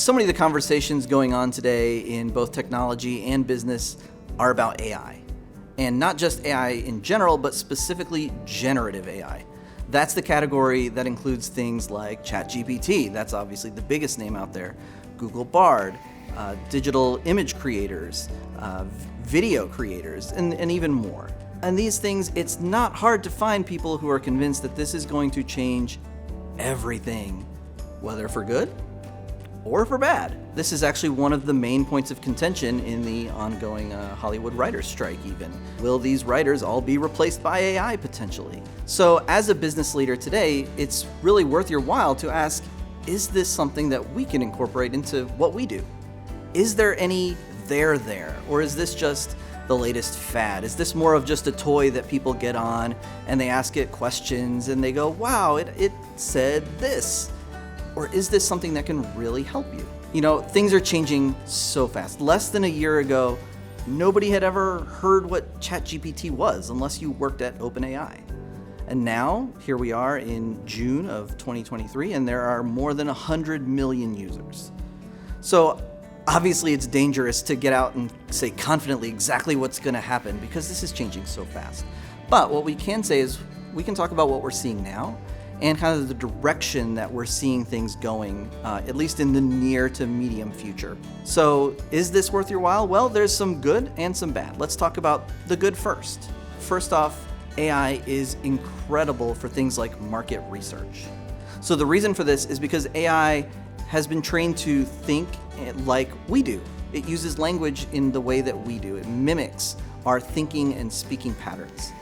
So many of the conversations going on today in both technology and business are about AI. And not just AI in general, but specifically generative AI. That's the category that includes things like ChatGPT. That's obviously the biggest name out there. Google Bard, digital image creators, video creators, and even more. And these things, it's not hard to find people who are convinced that this is going to change everything, whether for good or for bad. This is actually one of the main points of contention in the ongoing Hollywood writers' strike even. Will these writers all be replaced by AI potentially? So as a business leader today, it's really worth your while to ask, is this something that we can incorporate into what we do? Is there any there? Or is this just the latest fad? Is this more of just a toy that people get on and they ask it questions and they go, wow, it said this? Or is this something that can really help you? You know, things are changing so fast. Less than a year ago, nobody had ever heard what ChatGPT was unless you worked at OpenAI. And now, here we are in June of 2023, and there are more than 100 million users. So obviously it's dangerous to get out and say confidently exactly what's going to happen because this is changing so fast. But what we can say is we can talk about what we're seeing now and kind of the direction that we're seeing things going, at least in the near to medium future. So is this worth your while? Well, there's some good and some bad. Let's talk about the good first. First off, AI is incredible for things like market research. So the reason for this is because AI has been trained to think like we do. It uses language in the way that we do. It mimics our thinking and speaking patterns.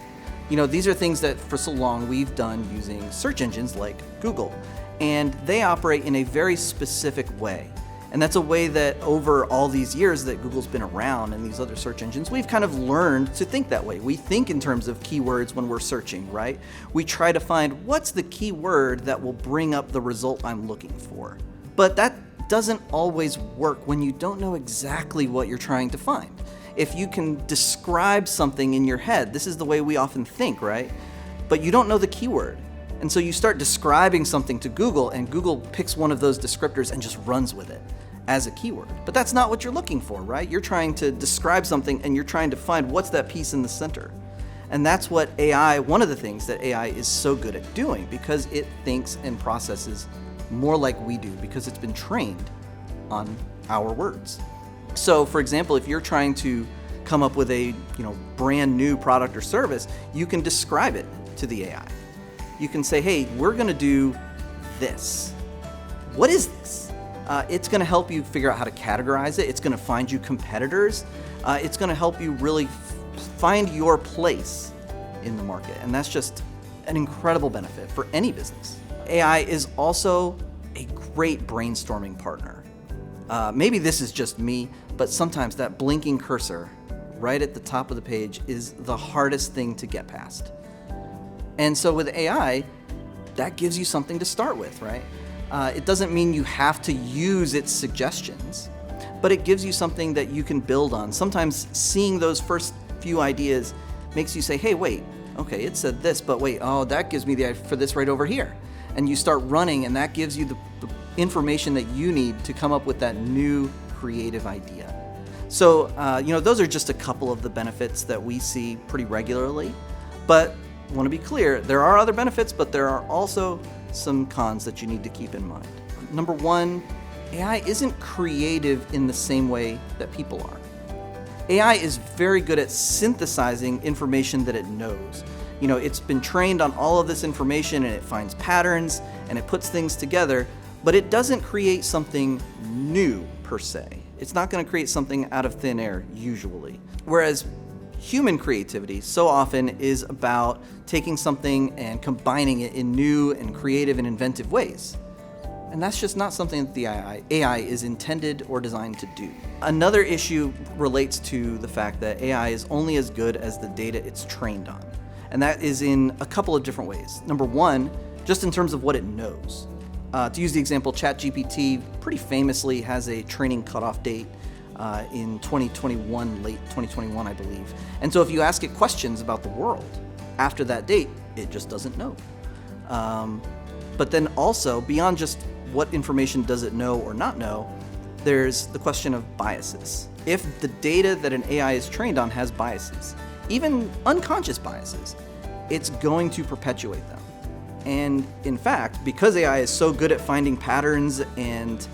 You know, these are things that for so long we've done using search engines like Google, and they operate in a very specific way. And that's a way that over all these years that Google's been around and these other search engines, we've kind of learned to think that way. We think in terms of keywords when we're searching, right? We try to find what's the keyword that will bring up the result I'm looking for. But that doesn't always work when you don't know exactly what you're trying to find. If you can describe something in your head, this is the way we often think, right? But you don't know the keyword. And so you start describing something to Google, and Google picks one of those descriptors and just runs with it as a keyword. But that's not what you're looking for, right? You're trying to describe something and you're trying to find what's that piece in the center. And that's what AI, one of the things that AI is so good at doing, because it thinks and processes more like we do, because it's been trained on our words. So for example, if you're trying to come up with a brand new product or service, you can describe it to the AI. You can say, hey, we're gonna do this. What is this? It's gonna help you figure out how to categorize it. It's gonna find you competitors. It's gonna help you really find your place in the market. And that's just an incredible benefit for any business. AI is also a great brainstorming partner. Maybe this is just me, but sometimes that blinking cursor right at the top of the page is the hardest thing to get past. And so with AI, that gives you something to start with, right? It doesn't mean you have to use its suggestions, but it gives you something that you can build on. Sometimes seeing those first few ideas makes you say, hey, wait, okay, it said this, but wait, oh, that gives me the idea for this right over here. And you start running, and that gives you the information that you need to come up with that new creative idea. So, those are just a couple of the benefits that we see pretty regularly. But I want to be clear, there are other benefits, but there are also some cons that you need to keep in mind. Number one, AI isn't creative in the same way that people are. AI is very good at synthesizing information that it knows. It's been trained on all of this information, and it finds patterns and it puts things together, but it doesn't create something new per se. It's not going to create something out of thin air usually. Whereas human creativity so often is about taking something and combining it in new and creative and inventive ways. And that's just not something that the AI is intended or designed to do. Another issue relates to the fact that AI is only as good as the data it's trained on. And that is in a couple of different ways. Number one, just in terms of what it knows. To use the example, ChatGPT pretty famously has a training cutoff date in 2021, late 2021, I believe. And so if you ask it questions about the world after that date, it just doesn't know. But then also, beyond just what information does it know or not know, there's the question of biases. If the data that an AI is trained on has biases, even unconscious biases, it's going to perpetuate them. And in fact, because AI is so good at finding patterns and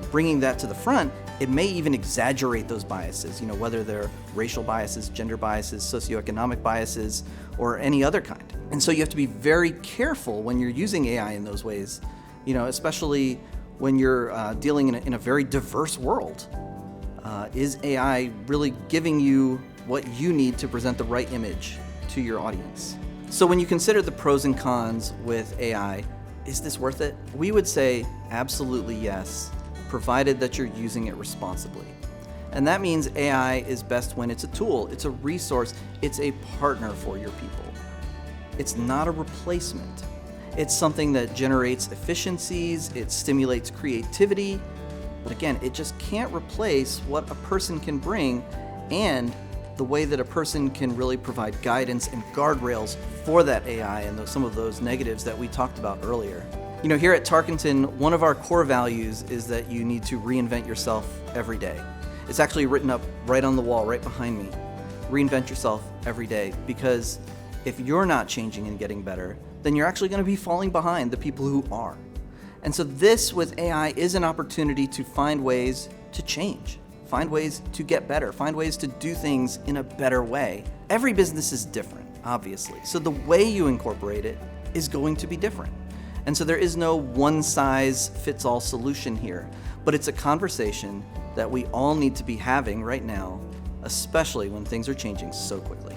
bringing that to the front, it may even exaggerate those biases, whether they're racial biases, gender biases, socioeconomic biases, or any other kind. And so you have to be very careful when you're using AI in those ways, especially when you're dealing in a very diverse world. Is AI really giving you what you need to present the right image to your audience? So when you consider the pros and cons with AI, is this worth it? We would say absolutely yes, provided that you're using it responsibly. And that means AI is best when it's a tool, it's a resource, it's a partner for your people. It's not a replacement. It's something that generates efficiencies, it stimulates creativity, but again, it just can't replace what a person can bring and the way that a person can really provide guidance and guardrails for that AI and some of those negatives that we talked about earlier. Here at Tarkenton, one of our core values is that you need to reinvent yourself every day. It's actually written up right on the wall, right behind me. Reinvent yourself every day, because if you're not changing and getting better, then you're actually going to be falling behind the people who are. And so this with AI is an opportunity to find ways to change, find ways to get better, find ways to do things in a better way. Every business is different, obviously. So the way you incorporate it is going to be different. And so there is no one-size-fits-all solution here, but it's a conversation that we all need to be having right now, especially when things are changing so quickly.